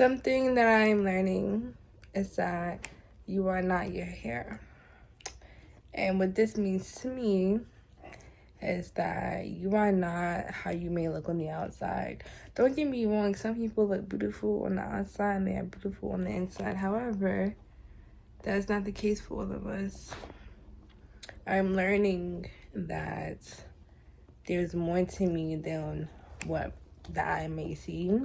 Something that I'm learning is that you are not your hair. And what this means to me is that you are not how you may look on the outside. Don't get me wrong, some people look beautiful on the outside and they are beautiful on the inside. However, that's not the case for all of us. I'm learning that there's more to me than what the eye may see.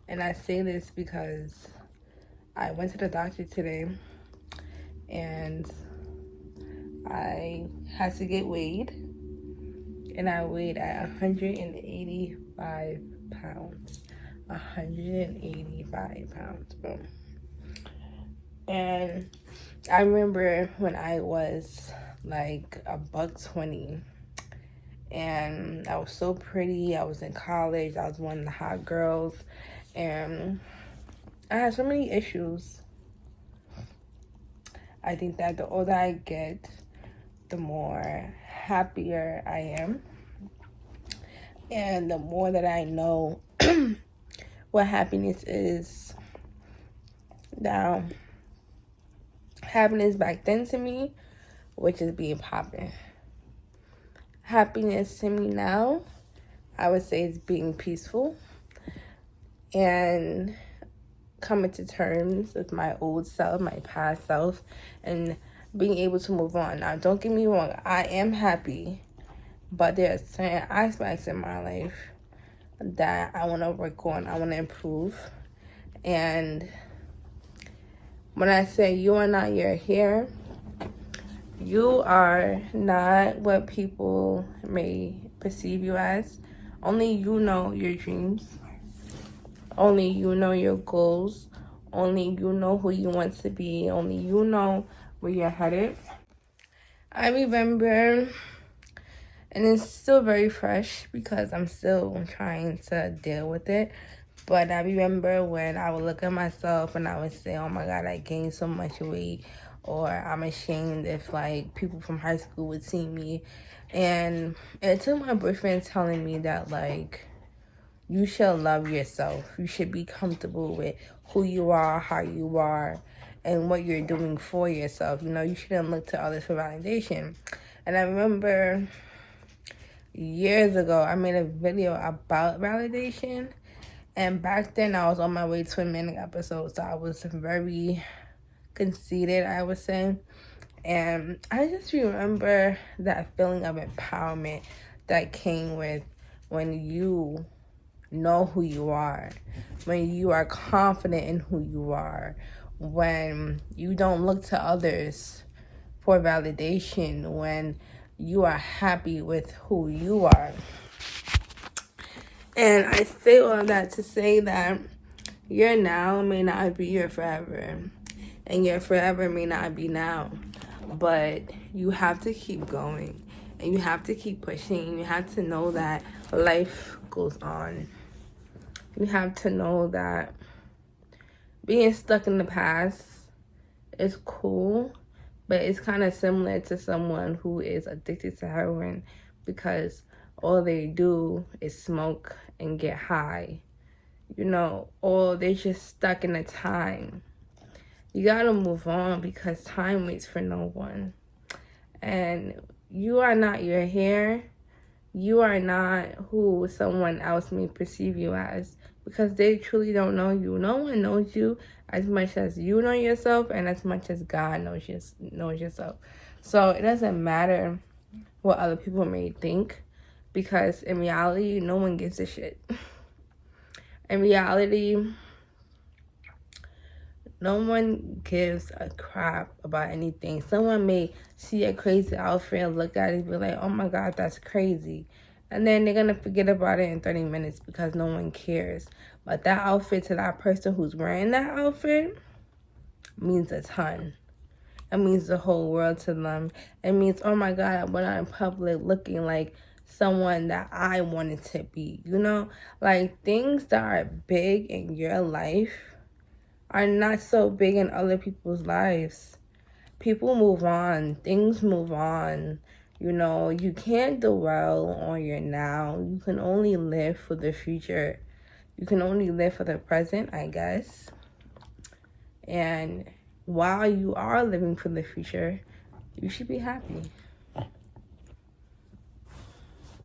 And I say this because I went to the doctor today and I had to get weighed, and I weighed at 185 pounds. 185 pounds, bro. And I remember when I was like $120, and I was so pretty. I was in college. I was one of the hot girls, and I had so many issues. I think that the older I get, the more happier I am, and the more that I know what happiness is. Now, happiness back then to me, which is being popping. Happiness to me now, I would say, is being peaceful and coming to terms with my old self, my past self, and being able to move on. Now, don't get me wrong, I am happy, but there are certain aspects in my life that I want to work on, I want to improve. And when I say you are not your hair, you are not what people may perceive you as. Only you know your dreams. Only you know your goals. Only you know who you want to be. Only you know where you're headed. I remember, and it's still very fresh because I'm still trying to deal with it. But I remember when I would look at myself and I would say, oh my God, I gained so much weight. Or I'm ashamed if like people from high school would see me. And it took my boyfriend telling me that like, you should love yourself. You should be comfortable with who you are, how you are, and what you're doing for yourself. You know, you shouldn't look to others for validation. And I remember years ago, I made a video about validation. And back then, I was on my way to a minute episode, so I was very conceited, I would say. And I just remember that feeling of empowerment that came with when you know who you are, when you are confident in who you are, when you don't look to others for validation, when you are happy with who you are. And I say all of that to say that your now may not be your forever, and your forever may not be now, but you have to keep going, and you have to keep pushing, and you have to know that life goes on. You have to know that being stuck in the past is cool, but it's kind of similar to someone who is addicted to heroin, because all they do is smoke and get high, you know, or they're just stuck in a time. You gotta move on because time waits for no one. And you are not your hair. You are not who someone else may perceive you as, because they truly don't know you. No one knows you as much as you know yourself and as much as God knows yourself. So it doesn't matter what other people may think, because in reality, no one gives a shit. In reality, no one gives a crap about anything. Someone may see a crazy outfit and look at it and be like, oh my God, that's crazy. And then they're going to forget about it in 30 minutes because no one cares. But that outfit to that person who's wearing that outfit means a ton. It means the whole world to them. It means, oh my God, I went out in public looking like someone that I wanted to be. You know, like things that are big in your life are not so big in other people's lives. People move on. Things move on. You know, you can't dwell on your now. You can only live for the future. You can only live for the present, I guess. And while you are living for the future, you should be happy.